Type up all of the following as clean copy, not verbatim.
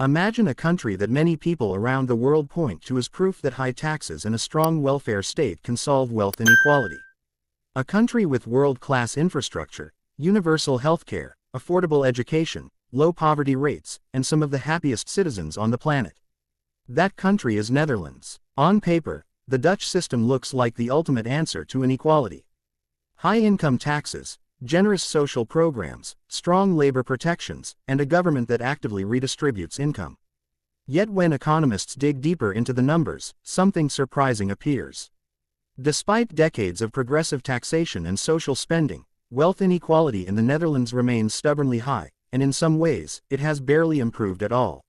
Imagine a country that many people around the world point to as proof that high taxes and a strong welfare state can solve wealth inequality. A country with world-class infrastructure, universal healthcare, affordable education, low poverty rates, and some of the happiest citizens on the planet. That country is Netherlands. On paper, the Dutch system looks like the ultimate answer to inequality. High income taxes, generous social programs, strong labor protections, and a government that actively redistributes income. Yet when economists dig deeper into the numbers, something surprising appears. Despite decades of progressive taxation and social spending, wealth inequality in the Netherlands remains stubbornly high, and in some ways, it has barely improved at all.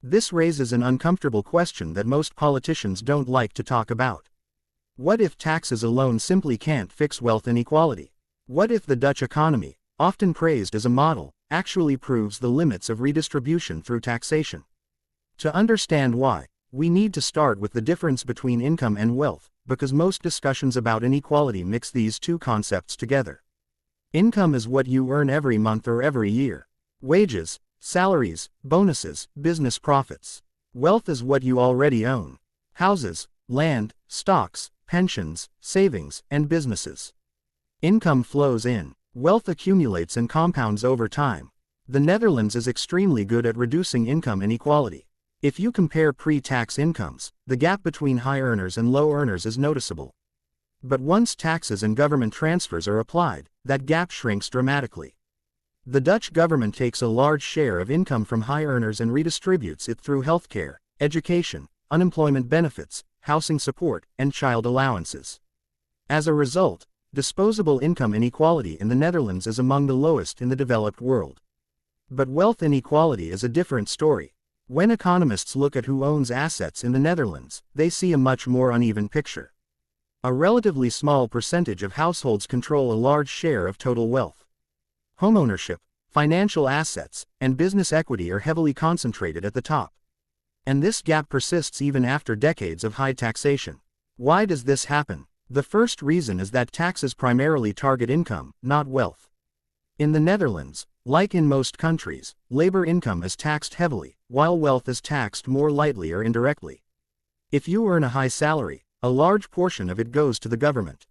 This raises an uncomfortable question that most politicians don't like to talk about. What if taxes alone simply can't fix wealth inequality? What if the Dutch economy, often praised as a model, actually proves the limits of redistribution through taxation? To understand why, we need to start with the difference between income and wealth, because most discussions about inequality mix these two concepts together. Income is what you earn every month or every year. Wages, salaries, bonuses, business profits. Wealth is what you already own. Houses, land, stocks, pensions, savings, and businesses. Income flows in. Wealth accumulates and compounds over time. The Netherlands is extremely good at reducing income inequality. If you compare pre-tax incomes, the gap between high earners and low earners is noticeable. But once taxes and government transfers are applied, that gap shrinks dramatically. The Dutch government takes a large share of income from high earners and redistributes it through healthcare, education, unemployment benefits, housing support, and child allowances. As a result, disposable income inequality in the Netherlands is among the lowest in the developed world. But wealth inequality is a different story. When economists look at who owns assets in the Netherlands, they see a much more uneven picture. A relatively small percentage of households control a large share of total wealth. Homeownership, financial assets, and business equity are heavily concentrated at the top. And this gap persists even after decades of high taxation. Why does this happen? The first reason is that taxes primarily target income, not wealth. In the Netherlands, like in most countries, labor income is taxed heavily, while wealth is taxed more lightly or indirectly. If you earn a high salary, a large portion of it goes to the government.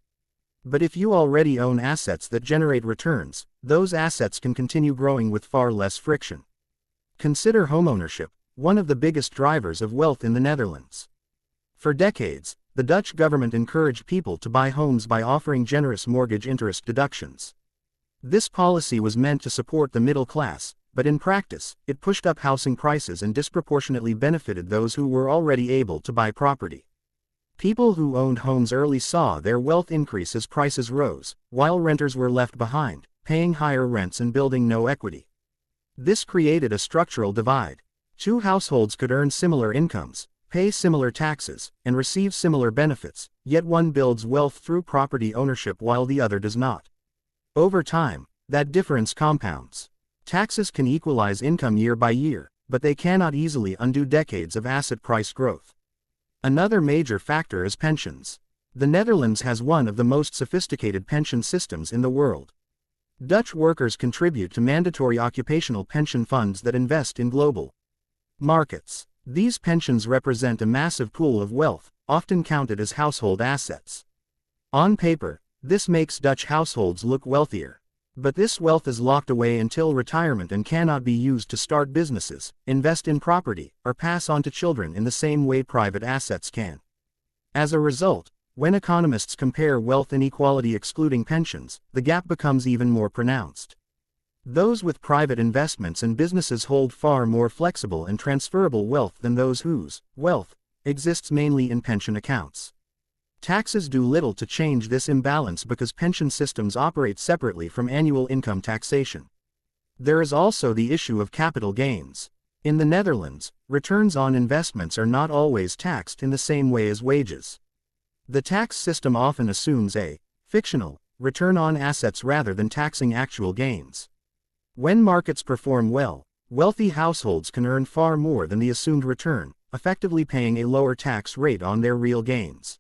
But if you already own assets that generate returns, those assets can continue growing with far less friction. Consider homeownership, one of the biggest drivers of wealth in the Netherlands. For decades, the Dutch government encouraged people to buy homes by offering generous mortgage interest deductions. This policy was meant to support the middle class, but in practice, it pushed up housing prices and disproportionately benefited those who were already able to buy property. People who owned homes early saw their wealth increase as prices rose, while renters were left behind, paying higher rents and building no equity. This created a structural divide. Two households could earn similar incomes, pay similar taxes, and receive similar benefits, yet one builds wealth through property ownership while the other does not. Over time, that difference compounds. Taxes can equalize income year by year, but they cannot easily undo decades of asset price growth. Another major factor is pensions. The Netherlands has one of the most sophisticated pension systems in the world. Dutch workers contribute to mandatory occupational pension funds that invest in global markets. These pensions represent a massive pool of wealth, often counted as household assets. On paper, this makes Dutch households look wealthier. But this wealth is locked away until retirement and cannot be used to start businesses, invest in property, or pass on to children in the same way private assets can. As a result, when economists compare wealth inequality excluding pensions, the gap becomes even more pronounced. Those with private investments and businesses hold far more flexible and transferable wealth than those whose wealth exists mainly in pension accounts. Taxes do little to change this imbalance because pension systems operate separately from annual income taxation. There is also the issue of capital gains. In the Netherlands, returns on investments are not always taxed in the same way as wages. The tax system often assumes a fictional return on assets rather than taxing actual gains. When markets perform well, wealthy households can earn far more than the assumed return, effectively paying a lower tax rate on their real gains.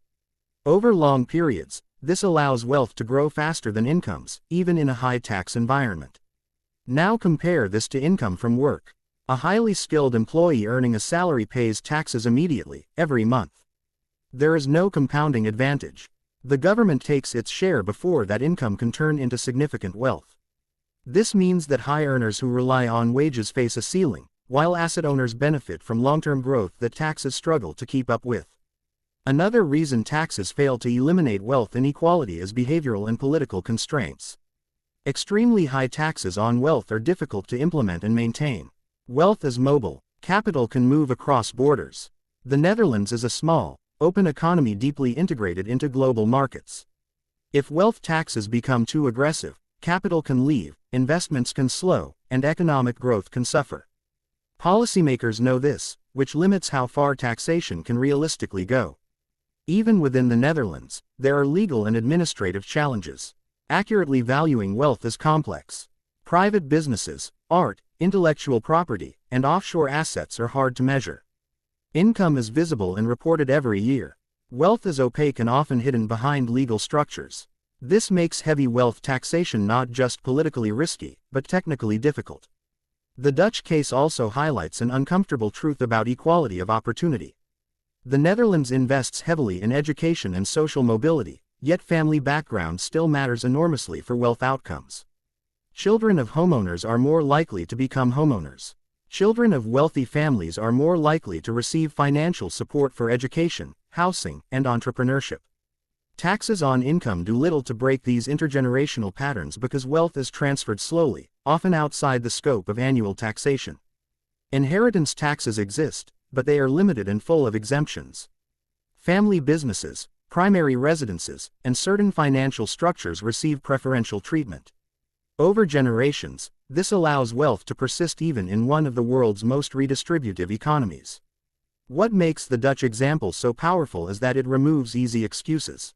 Over long periods, this allows wealth to grow faster than incomes, even in a high-tax environment. Now compare this to income from work. A highly skilled employee earning a salary pays taxes immediately, every month. There is no compounding advantage. The government takes its share before that income can turn into significant wealth. This means that high earners who rely on wages face a ceiling, while asset owners benefit from long-term growth that taxes struggle to keep up with. Another reason taxes fail to eliminate wealth inequality is behavioral and political constraints. Extremely high taxes on wealth are difficult to implement and maintain. Wealth is mobile. Capital can move across borders. The Netherlands is a small, open economy deeply integrated into global markets. If wealth taxes become too aggressive, capital can leave, investments can slow, and economic growth can suffer. Policymakers know this, which limits how far taxation can realistically go. Even within the Netherlands, there are legal and administrative challenges. Accurately valuing wealth is complex. Private businesses, art, intellectual property, and offshore assets are hard to measure. Income is visible and reported every year. Wealth is opaque and often hidden behind legal structures. This makes heavy wealth taxation not just politically risky, but technically difficult. The Dutch case also highlights an uncomfortable truth about equality of opportunity. The Netherlands invests heavily in education and social mobility, yet family background still matters enormously for wealth outcomes. Children of homeowners are more likely to become homeowners. Children of wealthy families are more likely to receive financial support for education, housing, and entrepreneurship. Taxes on income do little to break these intergenerational patterns because wealth is transferred slowly, often outside the scope of annual taxation. Inheritance taxes exist, but they are limited and full of exemptions. Family businesses, primary residences, and certain financial structures receive preferential treatment. Over generations, this allows wealth to persist even in one of the world's most redistributive economies. What makes the Dutch example so powerful is that it removes easy excuses.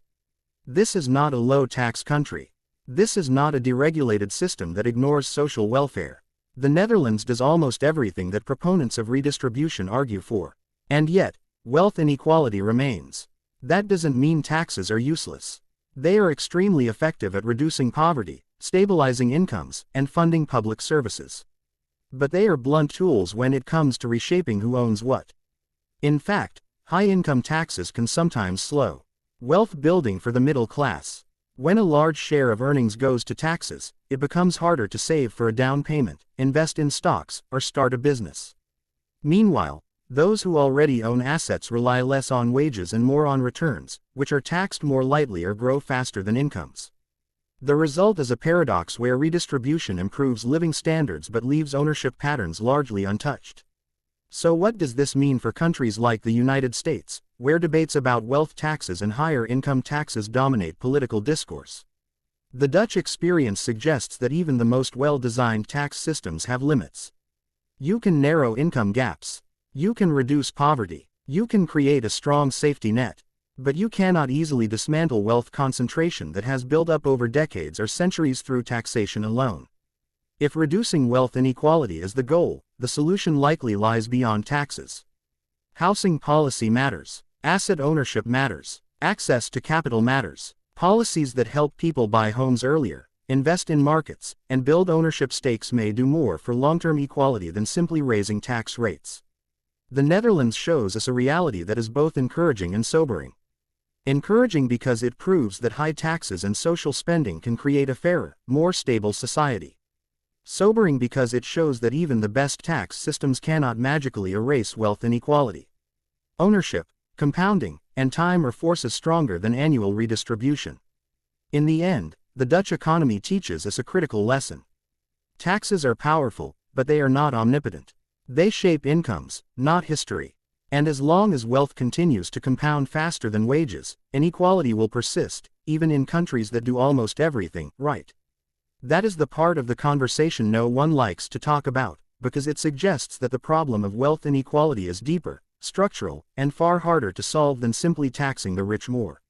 This is not a low-tax country. This is not a deregulated system that ignores social welfare. The Netherlands does almost everything that proponents of redistribution argue for. And yet, wealth inequality remains. That doesn't mean taxes are useless. They are extremely effective at reducing poverty, stabilizing incomes, and funding public services. But they are blunt tools when it comes to reshaping who owns what. In fact, high income taxes can sometimes slow wealth building for the middle class. When a large share of earnings goes to taxes, it becomes harder to save for a down payment, invest in stocks, or start a business. Meanwhile, those who already own assets rely less on wages and more on returns, which are taxed more lightly or grow faster than incomes. The result is a paradox where redistribution improves living standards but leaves ownership patterns largely untouched. So what does this mean for countries like the United States, where debates about wealth taxes and higher income taxes dominate political discourse? The Dutch experience suggests that even the most well-designed tax systems have limits. You can narrow income gaps. You can reduce poverty. You can create a strong safety net. But you cannot easily dismantle wealth concentration that has built up over decades or centuries through taxation alone. If reducing wealth inequality is the goal, the solution likely lies beyond taxes. Housing policy matters. Asset ownership matters. Access to capital matters. Policies that help people buy homes earlier, invest in markets, and build ownership stakes may do more for long-term equality than simply raising tax rates. The Netherlands shows us a reality that is both encouraging and sobering. Encouraging because it proves that high taxes and social spending can create a fairer, more stable society. Sobering because it shows that even the best tax systems cannot magically erase wealth inequality. Ownership, compounding, and time are forces stronger than annual redistribution. In the end, the Dutch economy teaches us a critical lesson. Taxes are powerful, but they are not omnipotent. They shape incomes, not history. And as long as wealth continues to compound faster than wages, inequality will persist, even in countries that do almost everything right. That is the part of the conversation no one likes to talk about, because it suggests that the problem of wealth inequality is deeper, structural, and far harder to solve than simply taxing the rich more.